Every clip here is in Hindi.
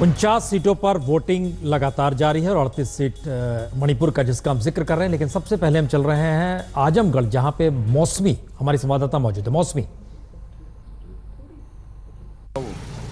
49 सीटों पर वोटिंग लगातार जारी है और 38 सीट मणिपुर का जिसका हम जिक्र कर रहे हैं। लेकिन सबसे पहले हम चल रहे हैं आजमगढ़, जहां पे मौसमी हमारी संवाददाता मौजूद है। मौसमी,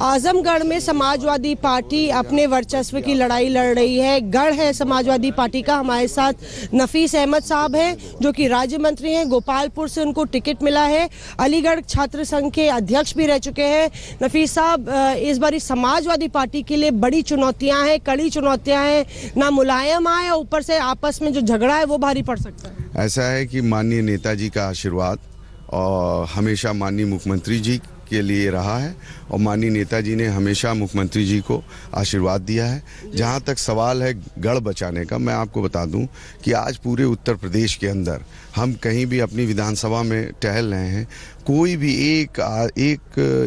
आजमगढ़ में समाजवादी पार्टी अपने वर्चस्व की लड़ाई लड़ रही है। गढ़ है समाजवादी पार्टी का। हमारे साथ नफीस अहमद साहब हैं जो कि राज्य मंत्री हैं। गोपालपुर से उनको टिकट मिला है। अलीगढ़ छात्र संघ के अध्यक्ष भी रह चुके हैं। नफीस साहब, इस बारी समाजवादी पार्टी के लिए बड़ी चुनौतियां हैं, कड़ी चुनौतियां हैं। ना मुलायम आए, ऊपर से आपस में जो झगड़ा है वो भारी पड़ सकता है। ऐसा है कि माननीय नेताजी का आशीर्वाद और हमेशा माननीय मुख्यमंत्री जी के लिए रहा है और माननीय नेताजी ने हमेशा मुख्यमंत्री जी को आशीर्वाद दिया है। जहां तक सवाल है गढ़ बचाने का, मैं आपको बता दूं कि आज पूरे उत्तर प्रदेश के अंदर हम कहीं भी अपनी विधानसभा में टहल रहे हैं, कोई भी एक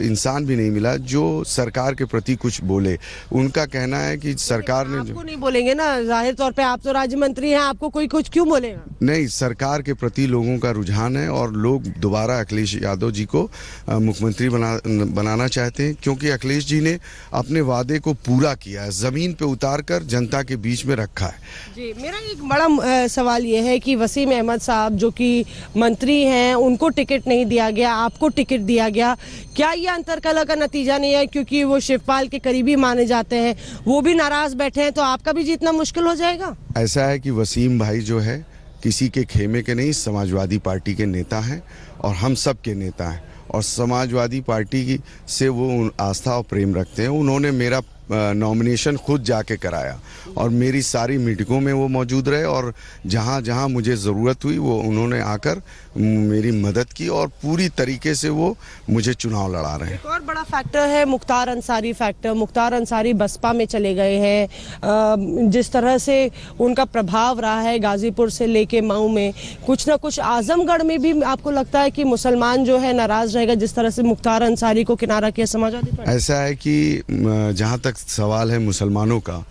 इंसान भी नहीं मिला जो सरकार के प्रति कुछ बोले। उनका कहना है कि सरकार ने आपको नहीं बोलेंगे ना, जाहिर तौर पे आप तो राज्य मंत्री हैं, आपको कोई कुछ क्यों बोलेगा? नहीं, सरकार के प्रति लोगों का रुझान है और लोग दोबारा अखिलेश यादव जी को मुख्यमंत्री बनाना चाहते हैं, क्योंकि अखिलेश जी ने अपने वादे को पूरा किया है, जमीन पे उतार कर जनता के बीच में रखा है। जी, मेरा एक बड़ा सवाल ये है कि वसीम अहमद साहब जो कि मंत्री हैं, उनको टिकट नहीं दिया गया, आपको टिकट दिया गया। क्या ये अंतरकलह का नतीजा नहीं है? क्योंकि वो शिवपाल के करीबी माने जाते हैं, वो भी नाराज बैठे हैं, तो आपका भी जीतना मुश्किल हो जाएगा। ऐसा है कि वसीम भाई जो है किसी के खेमे के नहीं, समाजवादी पार्टी के नेता हैं और हम सब के नेता हैं और समाजवादी पार्टी की से वो आस्था और प्रेम रखते हैं। उन्होंने मेरा नॉमिनेशन खुद जाके कराया और मेरी सारी मीटिंगों में वो मौजूद रहे और जहाँ जहाँ मुझे ज़रूरत हुई वो उन्होंने आकर मेरी मदद की और पूरी तरीके से वो मुझे चुनाव लड़ा रहे हैं। एक और बड़ा फैक्टर है मुख्तार अंसारी फैक्टर। मुख्तार अंसारी बसपा में चले गए हैं। जिस तरह से उनका प्रभाव रहा है गाजीपुर से लेके मऊ में, कुछ ना कुछ आजमगढ़ में भी आपको लगता है कि मुसलमान जो है नाराज रहेगा जिस तरह से मुख्तार अंसारी को किनारा किया समाजवादी पार्टी? ऐसा है कि जहाँ तक सवाल है मुसलमानों का,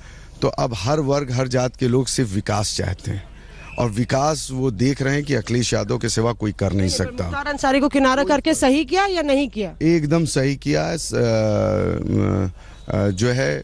तो अब हर वर्ग हर जात के लोग सिर्फ विकास चाहते हैं और विकास वो देख रहे हैं कि अखिलेश यादव के सिवा कोई कर नहीं सकता। मुख्तार अंसारी को किनारा करके सही किया या नहीं किया? एकदम सही किया है। जो है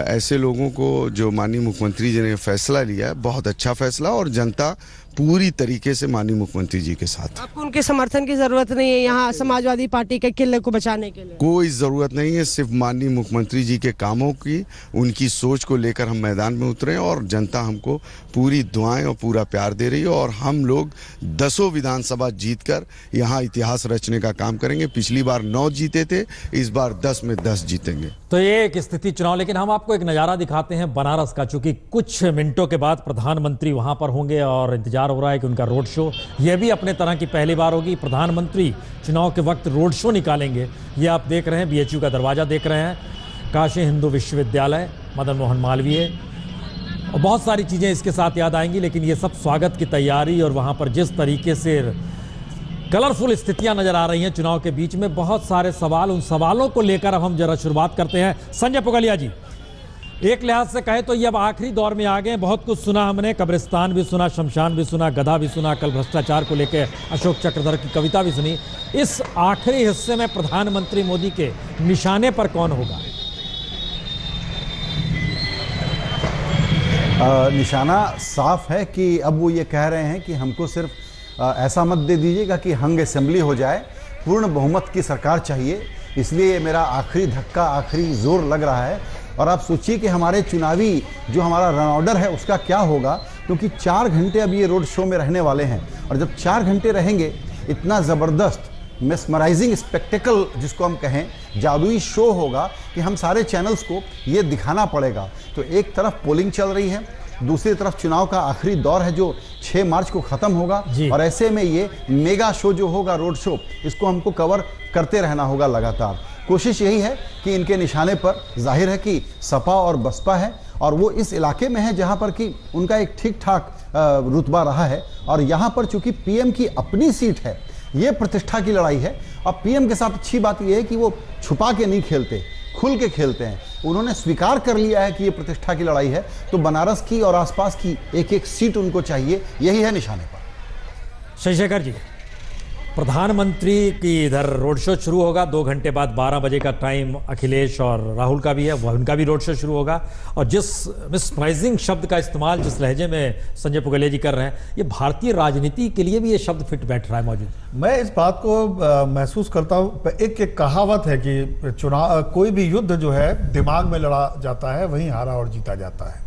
ऐसे लोगों को जो माननीय मुख्यमंत्री जी ने फैसला लिया है, बहुत अच्छा फैसला और जनता पूरी तरीके से माननीय मुख्यमंत्री जी के साथ। आपको उनके समर्थन की जरूरत नहीं है यहाँ समाजवादी पार्टी के किले को बचाने के लिए? कोई जरूरत नहीं है, सिर्फ माननीय मुख्यमंत्री जी के कामों की, उनकी सोच को लेकर हम मैदान में उतरे और जनता हमको पूरी दुआएं और पूरा प्यार दे रही है और हम लोग 10 विधानसभा जीतकर यहाँ इतिहास रचने का काम करेंगे। पिछली बार 9 जीते थे, इस बार 10 में 10 जीतेंगे। तो ये एक स्थिति चुनाव, लेकिन हम आपको एक नजारा दिखाते हैं बनारस का, चूंकि कुछ मिनटों के बाद प्रधानमंत्री वहां पर होंगे और इंतजार हो रहा है कि उनका रोड शो, यह भी अपने तरह की पहली बार होगी। प्रधानमंत्री चुनाव के वक्त रोड शो निकालेंगे। ये आप देख रहे हैं, बीएचयू का दरवाजा देख रहे हैं, काशी हिंदू विश्वविद्यालय, मदन मोहन मालवीय और बहुत सारी चीजें इसके साथ याद आएंगी। लेकिन ये सब स्वागत की तैयारी और वहां पर जिस तरीके से कलरफुल स्थितियां नजर आ रही हैं चुनाव के बीच में, बहुत सारे सवाल, उन सवालों को लेकर अब हम जरा शुरुआत करते हैं। संजय पुगलिया जी, एक लिहाज से कहे तो ये अब आखिरी दौर में आ गए। बहुत कुछ सुना हमने, कब्रिस्तान भी सुना, शमशान भी सुना, गधा भी सुना, कल भ्रष्टाचार को लेकर अशोक चक्रधर की कविता भी सुनी। इस आखिरी हिस्से में प्रधानमंत्री मोदी के निशाने पर कौन होगा? निशाना साफ है कि अब वो ये कह रहे हैं कि हमको सिर्फ ऐसा मत दे दीजिएगा कि हंग असेंबली हो जाए, पूर्ण बहुमत की सरकार चाहिए। इसलिए ये मेरा आखिरी धक्का, आखिरी जोर लग रहा है। और आप सोचिए कि हमारे चुनावी जो हमारा रन ऑर्डर है उसका क्या होगा, क्योंकि 4 घंटे अब ये रोड शो में रहने वाले हैं और जब 4 घंटे रहेंगे, इतना ज़बरदस्त मेस्मराइजिंग स्पेक्टेकल जिसको हम कहें, जादुई शो होगा कि हम सारे चैनल्स को ये दिखाना पड़ेगा। तो एक तरफ पोलिंग चल रही है, दूसरी तरफ चुनाव का आखिरी दौर है जो 6 मार्च को ख़त्म होगा और ऐसे में ये मेगा शो जो होगा, रोड शो, इसको हमको कवर करते रहना होगा लगातार। कोशिश यही है कि इनके निशाने पर जाहिर है कि सपा और बसपा है और वो इस इलाके में है जहां पर कि उनका एक ठीक ठाक रुतबा रहा है और यहां पर चूंकि पीएम की अपनी सीट है, ये प्रतिष्ठा की लड़ाई है। और पीएम के साथ अच्छी बात यह है कि वो छुपा के नहीं खेलते, खुल के खेलते हैं। उन्होंने स्वीकार कर लिया है कि ये प्रतिष्ठा की lड़ाई है, तो बनारस की और आसपास की एक एक सीट उनको चाहिए, यही है निशाने पर। शशिशेखर जी, प्रधानमंत्री की इधर रोड शो शुरू होगा 2 घंटे बाद 12 बजे का टाइम अखिलेश और राहुल का भी है, वह उनका भी रोड शो शुरू होगा। और जिस मिसप्राइजिंग शब्द का इस्तेमाल जिस लहजे में संजय पुगलिया जी कर रहे हैं, ये भारतीय राजनीति के लिए भी ये शब्द फिट बैठ रहा है मौजूद। मैं इस बात को महसूस करता हूँ, एक कहावत है कि चुनाव कोई भी युद्ध जो है दिमाग में लड़ा जाता है, वहीं हारा और जीता जाता है।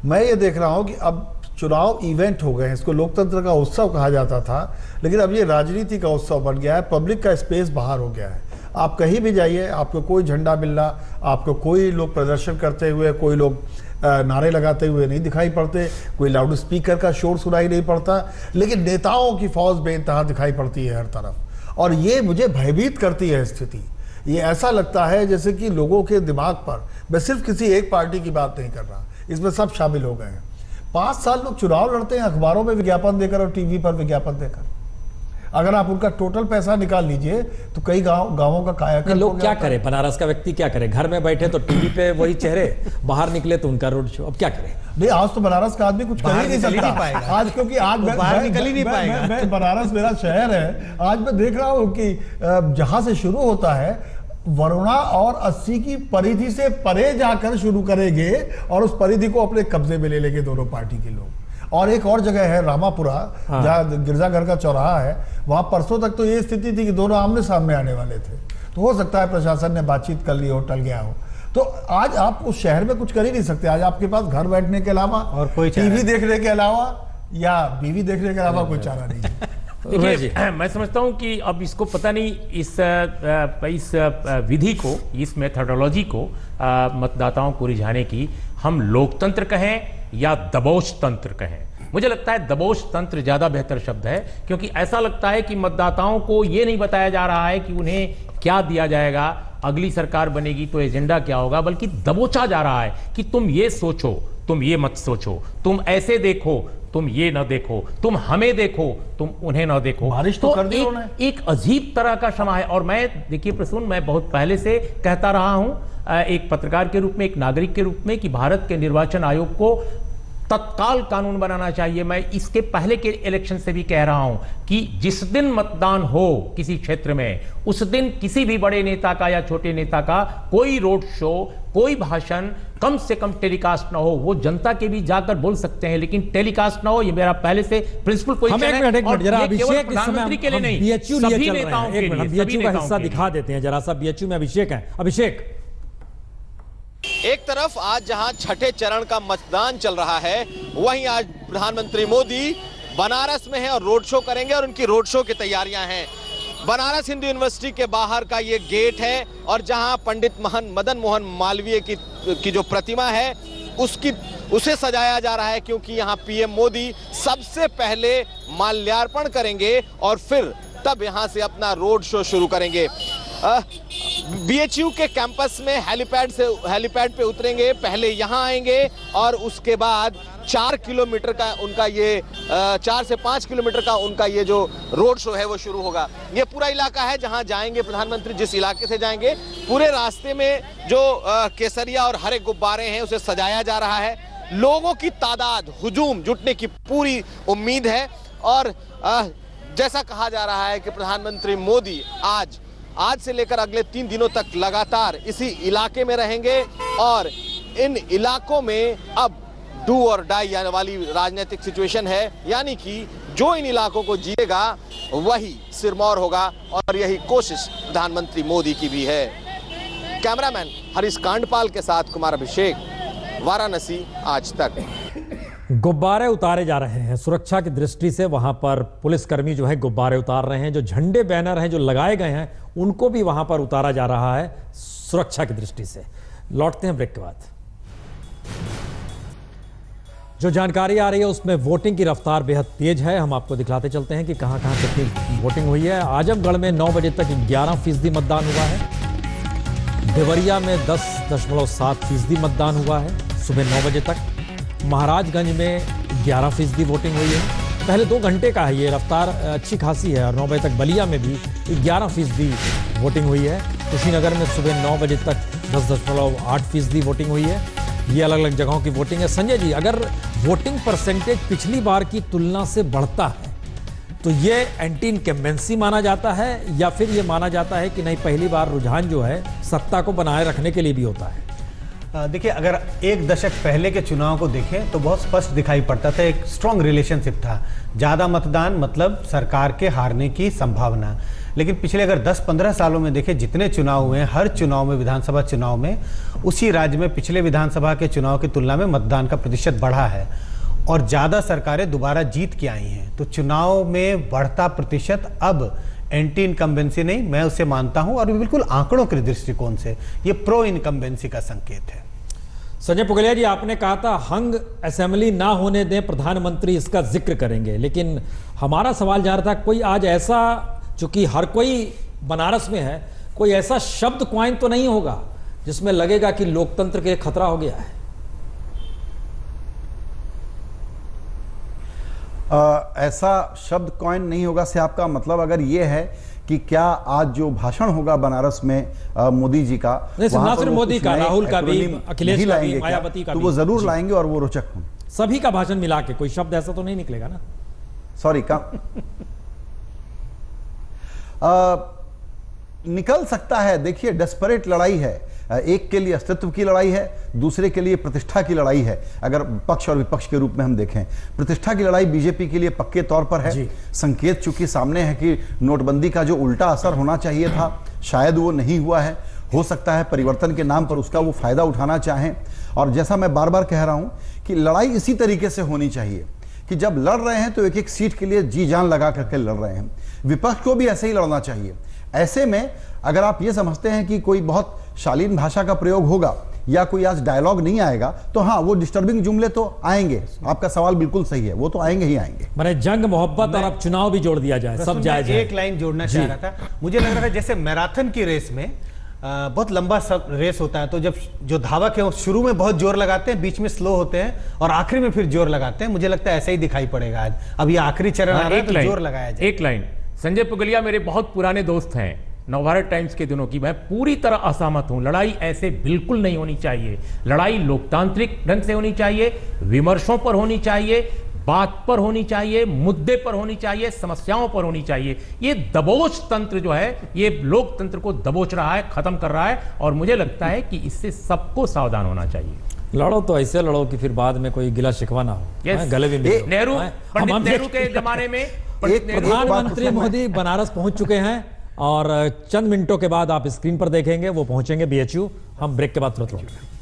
मैं ये देख रहा हूँ कि अब चुनाव इवेंट हो गए हैं, इसको लोकतंत्र का उत्सव कहा जाता था, लेकिन अब ये राजनीति का उत्सव बन गया है। पब्लिक का स्पेस बाहर हो गया है। आप कहीं भी जाइए, आपको कोई झंडा मिल रहा, आपको कोई लोग प्रदर्शन करते हुए, कोई लोग नारे लगाते हुए नहीं दिखाई पड़ते, कोई लाउड स्पीकर का शोर सुनाई नहीं पड़ता, लेकिन नेताओं की फौज बेइंतहा दिखाई पड़ती है हर तरफ। और ये मुझे भयभीत करती है स्थिति। ये ऐसा लगता है जैसे कि लोगों के दिमाग पर, मैं सिर्फ किसी एक पार्टी की बात नहीं कर रहा, इसमें सब शामिल हो गए हैं। 5 साल लोग चुनाव लड़ते हैं अखबारों में विज्ञापन देकर और टीवी पर विज्ञापन देकर। अगर आप उनका टोटल पैसा निकाल लीजिए तो कई गांवों का कायाकल्प। लोग क्या करें, बनारस का व्यक्ति क्या करे, घर में बैठे तो टीवी पे वही चेहरे, बाहर निकले तो उनका रोड शो। अब क्या करें? नहीं, आज तो बनारस का आदमी कुछ कर ही नहीं सकता आज, क्योंकि आज बाहर निकल ही नहीं पाएगा। मैं बनारस मेरा शहर है, आज मैं देख रहा हूँ कि जहां से शुरू होता है वरुणा और 80 की परिधि से परे जाकर शुरू करेंगे और उस परिधि को अपने कब्जे में ले लेंगे दोनों पार्टी के लोग। और एक और जगह है रामापुरा, जहाँ गिरजाघर का चौराहा है, वहां परसों तक तो ये स्थिति थी कि दोनों आमने सामने आने वाले थे। तो हो सकता है प्रशासन ने बातचीत कर ली हो, टल गया हो। तो आज आप उस शहर में कुछ कर ही नहीं सकते। आज आपके पास घर बैठने के अलावा और कोई टीवी देखने के अलावा या बीवी देखने के अलावा कोई चारा नहीं है। देखिए, मैं समझता हूं कि अब इसको पता नहीं, इस विधि को, इस मेथोडोलॉजी को, मतदाताओं को रिझाने की हम लोकतंत्र कहें या दबोच तंत्र कहें। मुझे लगता है दबोच तंत्र ज्यादा बेहतर शब्द है, क्योंकि ऐसा लगता है कि मतदाताओं को यह नहीं बताया जा रहा है कि उन्हें क्या दिया जाएगा, अगली सरकार बनेगी तो एजेंडा क्या होगा, बल्कि दबोचा जा रहा है कि तुम ये सोचो, तुम ये मत सोचो, तुम ऐसे देखो, तुम ये ना देखो, तुम हमें देखो, तुम उन्हें ना देखो। बारिश तो कर दी एक अजीब तरह का क्षमा है। और मैं, देखिए प्रसून, मैं बहुत पहले से कहता रहा हूं, एक पत्रकार के रूप में, एक नागरिक के रूप में, कि भारत के निर्वाचन आयोग को तत्काल कानून बनाना चाहिए। मैं इसके पहले के इलेक्शन से भी कह रहा हूं कि जिस दिन मतदान हो किसी क्षेत्र में, उस दिन किसी भी बड़े नेता का या छोटे नेता का कोई रोड शो, कोई भाषण कम से कम टेलीकास्ट ना हो। वो जनता के भी जाकर बोल सकते हैं, लेकिन टेलीकास्ट ना हो। ये मेरा पहले से प्रिंसिपल पोजीशन है। और ये केवल प्रधानमंत्री के लिए नहीं, सभी नेताओं के लिए। बीएचयू का हिस्सा दिखा देते हैं जरा सा। बीएचयू में अभिषेक है। अभिषेक, एक तरफ आज जहां छठे चरण का मतदान चल रहा है, वहीं आज प्रधानमंत्री मोदी बनारस में हैं और रोड शो करेंगे और उनकी रोड शो की तैयारियां हैं। बनारस हिंदू यूनिवर्सिटी के बाहर का ये गेट है और जहां पंडित मदन मोहन मालवीय की जो प्रतिमा है उसे सजाया जा रहा है, क्योंकि यहां पीएम मोदी सबसे पहले माल्यार्पण करेंगे और फिर तब यहां से अपना रोड शो शुरू करेंगे। बीएचयू के कैंपस में हेलीपैड पे उतरेंगे, पहले यहां आएंगे और उसके बाद 4 किलोमीटर का उनका ये 4 से 5 किलोमीटर का उनका ये जो रोड शो है वो शुरू होगा। ये पूरा इलाका है जहां जाएंगे प्रधानमंत्री, जिस इलाके से जाएंगे पूरे रास्ते में जो केसरिया और हरे गुब्बारे हैं उसे सजाया जा रहा है। लोगों की तादाद, हुजूम जुटने की पूरी उम्मीद है और जैसा कहा जा रहा है कि प्रधानमंत्री मोदी आज से लेकर अगले 3 दिनों तक लगातार इसी इलाके में रहेंगे और इन इलाकों में अब डू और डाई आने वाली राजनीतिक सिचुएशन है, यानी कि जो इन इलाकों को जीतेगा वही सिरमौर होगा और यही कोशिश प्रधानमंत्री मोदी की भी है। कैमरामैन हरीश कांडपाल के साथ कुमार अभिषेक, वाराणसी, आज तक। गुब्बारे उतारे जा रहे हैं सुरक्षा की दृष्टि से। वहां पर पुलिसकर्मी जो है गुब्बारे उतार रहे हैं। जो झंडे बैनर हैं जो लगाए गए हैं उनको भी वहां पर उतारा जा रहा है सुरक्षा की दृष्टि से। लौटते हैं ब्रेक के बाद। जो जानकारी आ रही है उसमें वोटिंग की रफ्तार बेहद तेज है। हम आपको दिखलाते चलते हैं कि कहां कहां कितनी वोटिंग हुई है। आजमगढ़ में 9 बजे तक 11% मतदान हुआ है। देवरिया में 10.7% मतदान हुआ है सुबह 9 बजे तक। महाराजगंज में 11% वोटिंग हुई है। पहले 2 घंटे का है ये, रफ्तार अच्छी खासी है। और 9 बजे तक बलिया में भी 11% वोटिंग हुई है। कुशीनगर में सुबह 9 बजे तक 10.8% वोटिंग हुई है। ये अलग अलग जगहों की वोटिंग है। संजय जी, अगर वोटिंग परसेंटेज पिछली बार की तुलना से बढ़ता है तो ये एंटी इनकम्बेंसी माना जाता है या फिर ये माना जाता है कि नहीं, पहली बार रुझान जो है सत्ता को बनाए रखने के लिए भी होता है? देखिए, अगर एक दशक पहले के चुनाव को देखें तो बहुत स्पष्ट दिखाई पड़ता था, एक स्ट्रांग रिलेशनशिप था। ज़्यादा मतदान मतलब सरकार के हारने की संभावना। लेकिन पिछले अगर 10-15 सालों में देखें, जितने चुनाव हुए हैं, हर चुनाव में, विधानसभा चुनाव में, उसी राज्य में पिछले विधानसभा के चुनाव की तुलना में मतदान का प्रतिशत बढ़ा है और ज़्यादा सरकारें दोबारा जीत के आई हैं। तो चुनाव में बढ़ता प्रतिशत अब एंटी इनकम्बेंसी नहीं, मैं उसे मानता हूं, और बिल्कुल आंकड़ों के दृष्टिकोण से ये प्रो इनकम्बेंसी का संकेत है। संजय पुगलिया जी, आपने कहा था हंग असेंबली ना होने दें, प्रधानमंत्री इसका जिक्र करेंगे, लेकिन हमारा सवाल जा रहा था, कोई आज ऐसा, चूंकि हर कोई बनारस में है, कोई ऐसा शब्द क्वाइन तो नहीं होगा जिसमें लगेगा कि लोकतंत्र के खतरा हो गया है? ऐसा शब्द कॉइन नहीं होगा से आपका मतलब अगर ये है कि क्या आज जो भाषण होगा बनारस में मोदी जी का, ना सिर्फ मोदी का, राहुल का भी, अखिलेश का भी, मायावती का तो भी, वो जरूर लाएंगे और वो रोचक होंगे। सभी का भाषण मिला के कोई शब्द ऐसा तो नहीं निकलेगा ना? सॉरी, निकल सकता है। देखिए, डेस्परेट लड़ाई है, एक के लिए अस्तित्व की लड़ाई है, दूसरे के लिए प्रतिष्ठा की लड़ाई है। अगर पक्ष और विपक्ष के रूप में हम देखें, प्रतिष्ठा की लड़ाई बीजेपी के लिए पक्के तौर पर है। संकेत चूंकि सामने है कि नोटबंदी का जो उल्टा असर होना चाहिए था, शायद वो नहीं हुआ है। हो सकता है परिवर्तन के नाम पर उसका वो फायदा उठाना चाहें। और जैसा मैं बार बार कह रहा हूं कि लड़ाई इसी तरीके से होनी चाहिए कि जब लड़ रहे हैं तो एक एक सीट के लिए जी जान लगा करके लड़ रहे हैं। विपक्ष को भी ऐसे ही लड़ना चाहिए। ऐसे में अगर आप ये समझते हैं कि कोई बहुत शालीन भाषा का प्रयोग होगा या कोई आज डायलॉग नहीं आएगा, तो हाँ, वो डिस्टर्बिंग जुमले तो आएंगे। आपका सवाल बिल्कुल सही है, वो तो आएंगे ही आएंगे। मैंने जंग, मोहब्बत और अब चुनाव भी जोड़ दिया जाए, सब जायज है। एक लाइन जोड़ना चाह रहा था, मुझे लग रहा है जैसे मैराथन की रेस में बहुत लंबा रेस होता है, तो जब जो धावक है वो शुरू में बहुत जोर लगाते हैं, बीच में स्लो होते हैं और आखिरी में फिर जोर लगाते हैं। मुझे लगता है ऐसा ही दिखाई पड़ेगा आज। अब ये आखिरी चरण आ रहा है तो जोर लगाया जाए। एक लाइन, संजय पुगलिया मेरे बहुत पुराने दोस्त हैं, नवभारत टाइम्स के दिनों की। मैं पूरी तरह असहमत हूं। लड़ाई ऐसे बिल्कुल नहीं होनी चाहिए। लड़ाई लोकतांत्रिक ढंग से होनी चाहिए, विमर्शों पर होनी चाहिए, बात पर होनी चाहिए, मुद्दे पर होनी चाहिए, समस्याओं पर होनी चाहिए। ये दबोच तंत्र जो है, ये लोकतंत्र को दबोच रहा है, खत्म कर रहा है, और मुझे लगता है कि इससे सबको सावधान होना चाहिए। लड़ो तो ऐसे लड़ो कि फिर बाद में कोई गिला शिकवा ना हो। गले भी मिलो। नेहरू, पंडित नेहरू के जमाने में प्रधानमंत्री मोदी बनारस पहुंच चुके हैं और चंद मिनटों के बाद आप स्क्रीन पर देखेंगे वो पहुंचेंगे BHU। हम ब्रेक के बाद तुरंत लौटेंगे।